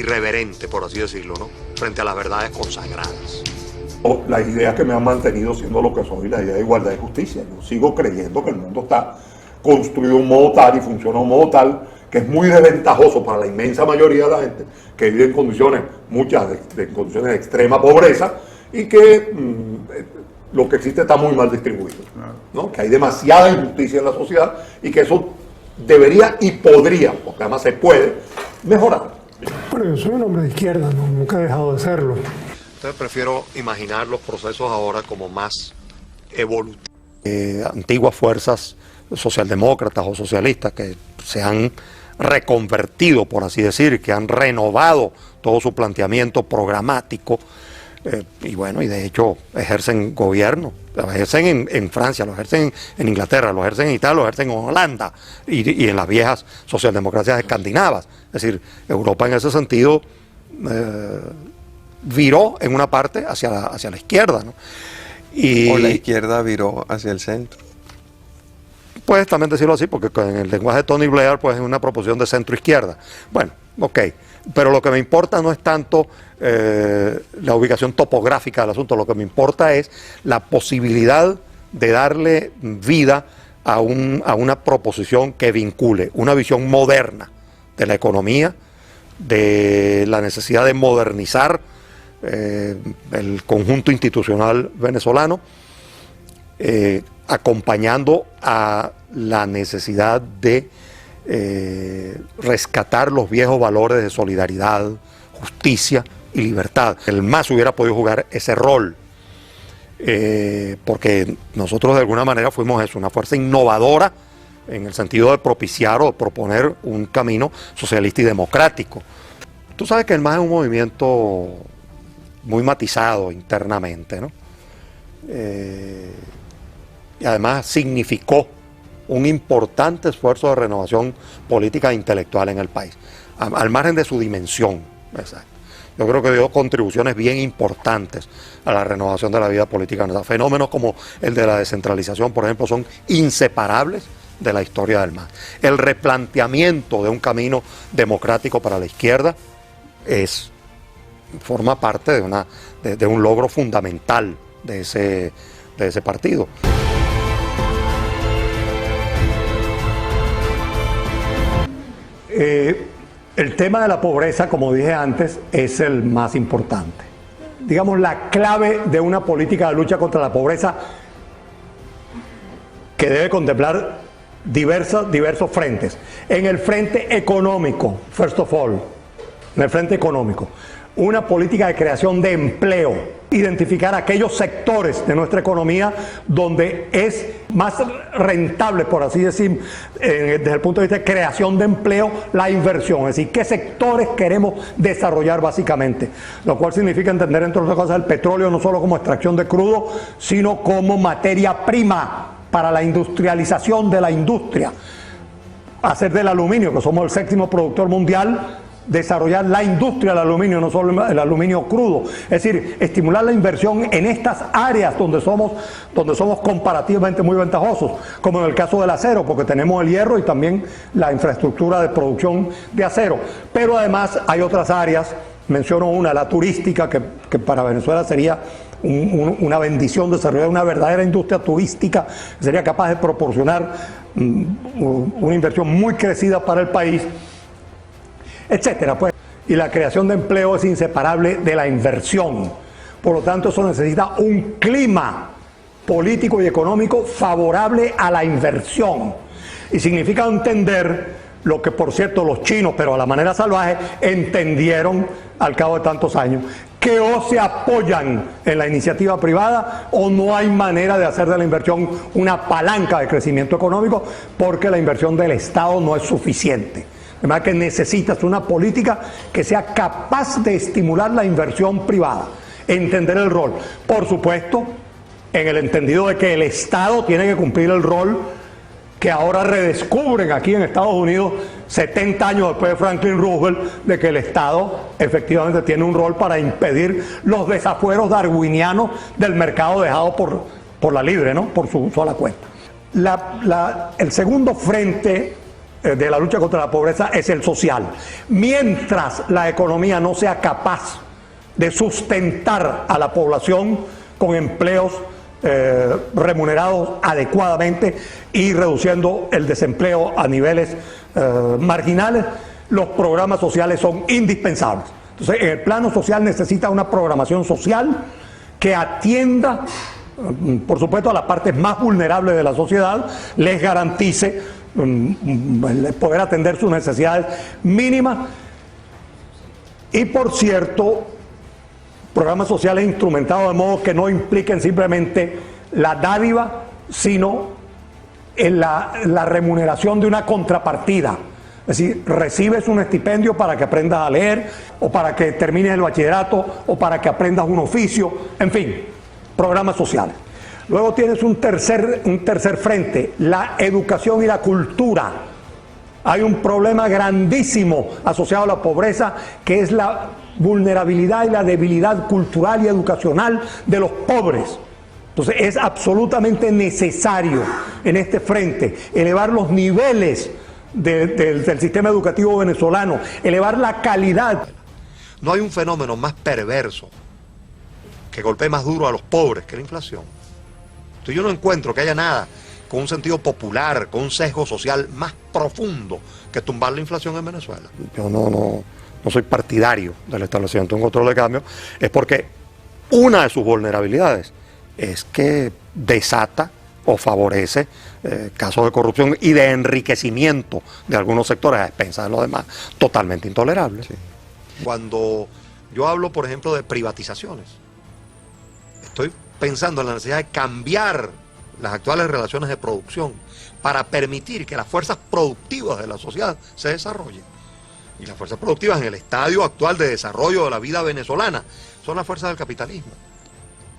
irreverente, por así decirlo, ¿no?, frente a las verdades consagradas. Las ideas que me han mantenido siendo lo que soy, la idea de igualdad y justicia. Yo sigo creyendo que el mundo está construido de un modo tal y funciona de un modo tal que es muy desventajoso para la inmensa mayoría de la gente que vive en condiciones, muchas de condiciones de extrema pobreza, y que lo que existe está muy mal distribuido, ¿no? Que hay demasiada injusticia en la sociedad y que eso debería y podría, porque además se puede, mejorar. Bueno, yo soy un hombre de izquierda, ¿no? Nunca he dejado de serlo. Entonces prefiero imaginar los procesos ahora como más evolutivos. Antiguas fuerzas socialdemócratas o socialistas que se han reconvertido, por así decir, que han renovado todo su planteamiento programático, y bueno, y de hecho ejercen gobierno, lo ejercen en Francia, lo ejercen en Inglaterra, lo ejercen en Italia, lo ejercen en Holanda y en las viejas socialdemocracias escandinavas. Es decir, Europa en ese sentido viró en una parte hacia la izquierda, ¿no? O la izquierda viró hacia el centro. Puedes también decirlo así, porque en el lenguaje de Tony Blair pues es una proposición de centro-izquierda. Bueno, ok, pero lo que me importa no es tanto la ubicación topográfica del asunto, lo que me importa es la posibilidad de darle vida a una proposición que vincule una visión moderna de la economía, de la necesidad de modernizar el conjunto institucional venezolano, acompañando a la necesidad de rescatar los viejos valores de solidaridad, justicia y libertad. El MAS hubiera podido jugar ese rol, porque nosotros de alguna manera fuimos eso, una fuerza innovadora en el sentido de propiciar o proponer un camino socialista y democrático. Tú sabes que el MAS es un movimiento muy matizado internamente, ¿no? Y además significó un importante esfuerzo de renovación política e intelectual en el país, al margen de su dimensión. Exacto. Yo creo que dio contribuciones bien importantes a la renovación de la vida política. Fenómenos como el de la descentralización, por ejemplo, son inseparables de la historia del MAS. El replanteamiento de un camino democrático para la izquierda forma parte de un logro fundamental de ese partido. El tema de la pobreza, como dije antes, es el más importante. Digamos, la clave de una política de lucha contra la pobreza que debe contemplar diversos frentes. En el frente económico, first of all, en el frente económico, una política de creación de empleo, identificar aquellos sectores de nuestra economía donde es más rentable, por así decir, desde el punto de vista de creación de empleo, la inversión, es decir, qué sectores queremos desarrollar básicamente, lo cual significa entender, entre otras cosas, el petróleo no solo como extracción de crudo, sino como materia prima para la industrialización de la industria, hacer del aluminio, que somos el 7º productor mundial, desarrollar la industria del aluminio, no solo el aluminio crudo, es decir, estimular la inversión en estas áreas donde somos comparativamente muy ventajosos, como en el caso del acero, porque tenemos el hierro y también la infraestructura de producción de acero, pero además hay otras áreas, menciono una, la turística, que para Venezuela sería una bendición desarrollar una verdadera industria turística que sería capaz de proporcionar una inversión muy crecida para el país, etcétera, pues. Y la creación de empleo es inseparable de la inversión. Por lo tanto, eso necesita un clima político y económico favorable a la inversión. Y significa entender lo que, por cierto, los chinos, pero a la manera salvaje, entendieron al cabo de tantos años, que o se apoyan en la iniciativa privada o no hay manera de hacer de la inversión una palanca de crecimiento económico, porque la inversión del Estado no es suficiente. De manera que necesitas una política que sea capaz de estimular la inversión privada, entender el rol. Por supuesto, en el entendido de que el Estado tiene que cumplir el rol que ahora redescubren aquí en Estados Unidos, 70 años después de Franklin Roosevelt, de que el Estado efectivamente tiene un rol para impedir los desafueros darwinianos del mercado dejado por la libre, ¿no? Por su sola cuenta. El segundo frente de la lucha contra la pobreza es el social. Mientras la economía no sea capaz de sustentar a la población con empleos remunerados adecuadamente y reduciendo el desempleo a niveles marginales, los programas sociales son indispensables. Entonces, el plano social necesita una programación social que atienda, por supuesto, a las partes más vulnerables de la sociedad, les garantice poder atender sus necesidades mínimas y, por cierto, programas sociales instrumentados de modo que no impliquen simplemente la dádiva, sino en la remuneración de una contrapartida. Es decir, recibes un estipendio para que aprendas a leer, o para que termines el bachillerato, o para que aprendas un oficio, en fin, programas sociales. Luego tienes un tercer frente, la educación y la cultura. Hay un problema grandísimo asociado a la pobreza, que es la vulnerabilidad y la debilidad cultural y educacional de los pobres. Entonces es absolutamente necesario en este frente elevar los niveles del sistema educativo venezolano, elevar la calidad. No hay un fenómeno más perverso que golpee más duro a los pobres que la inflación. Entonces yo no encuentro que haya nada con un sentido popular, con un sesgo social más profundo que tumbar la inflación en Venezuela. Yo no soy partidario del establecimiento de un control de cambio, es porque una de sus vulnerabilidades es que desata o favorece casos de corrupción y de enriquecimiento de algunos sectores a expensas de los demás, totalmente intolerable. Sí. Cuando yo hablo, por ejemplo, de privatizaciones, estoy pensando en la necesidad de cambiar las actuales relaciones de producción para permitir que las fuerzas productivas de la sociedad se desarrollen. Y las fuerzas productivas en el estadio actual de desarrollo de la vida venezolana son las fuerzas del capitalismo.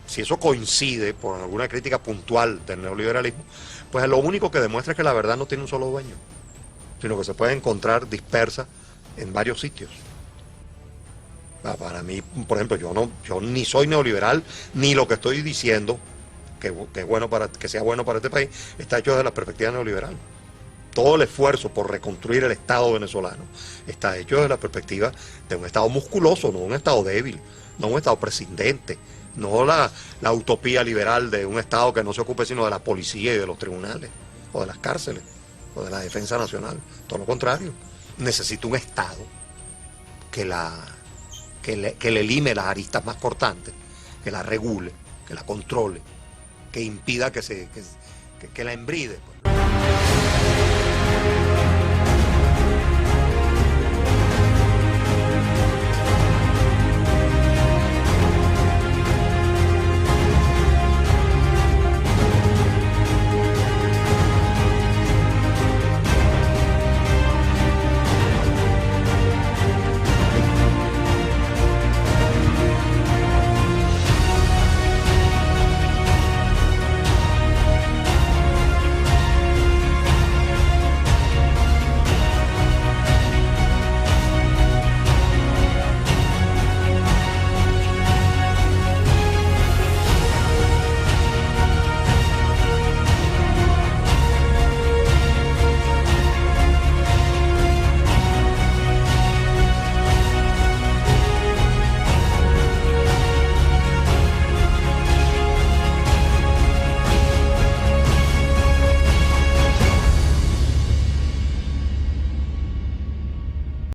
Si eso coincide por alguna crítica puntual del neoliberalismo, pues lo único que demuestra es que la verdad no tiene un solo dueño, sino que se puede encontrar dispersa en varios sitios. Para mí, por ejemplo, yo ni soy neoliberal, ni lo que estoy diciendo que es bueno que sea bueno para este país está hecho desde la perspectiva neoliberal. Todo el esfuerzo por reconstruir el Estado venezolano está hecho desde la perspectiva de un Estado musculoso, no un Estado débil, no un Estado prescindente, no la utopía liberal de un Estado que no se ocupe sino de la policía y de los tribunales, o de las cárceles, o de la defensa nacional. Todo lo contrario, necesita un Estado que le lime las aristas más cortantes, que la regule, que la controle, que impida que la embride.